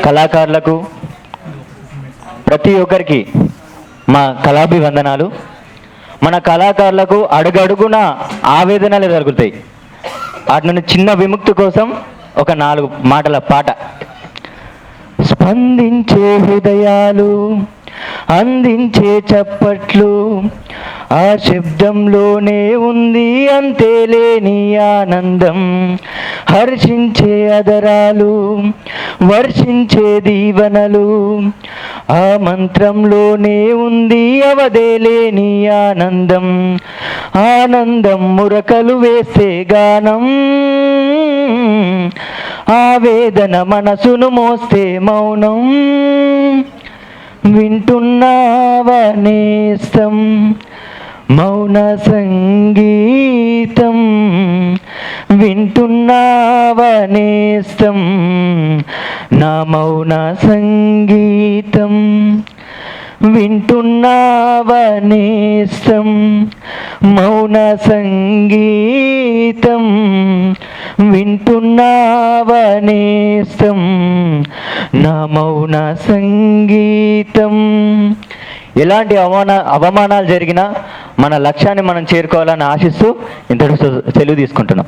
కళాకారులకు ప్రతి ఒక్కరికి మా కళాభివందనాలు. మన కళాకారులకు అడుగడుగున ఆవేదనలు జరుగుతాయి. వాటి నుండి చిన్న విముక్తి కోసం ఒక 4 మాటల పాట. స్పందించే హృదయాలు, అందించే చప్పట్లు, ఆ శబ్దంలోనే ఉంది అంతేలేని ఆనందం. హర్షించే అదరాలు, వర్షించే దీవెనలు, ఆ మంత్రంలోనే ఉంది అవదేలేని ఆనందం. ఆనందం మురకలు వేసే గానం, ఆవేదన మనసును మోస్తే మౌనం. వింటున్నావా నేస్తం మౌన సంగీతం, వింటున్నావా నేస్తం నా మౌన సంగీతం. వింటున్నావా నేస్తం మౌన సంగీతం, వింటున్నావా నేస్తం నా మౌన సంగీతం. ఎలాంటి అవమానాలు జరిగినా మన లక్ష్యాన్ని మనం చేరుకోవాలని ఆశిస్తూ ఇంతటి సెలవు తీసుకుంటున్నాం.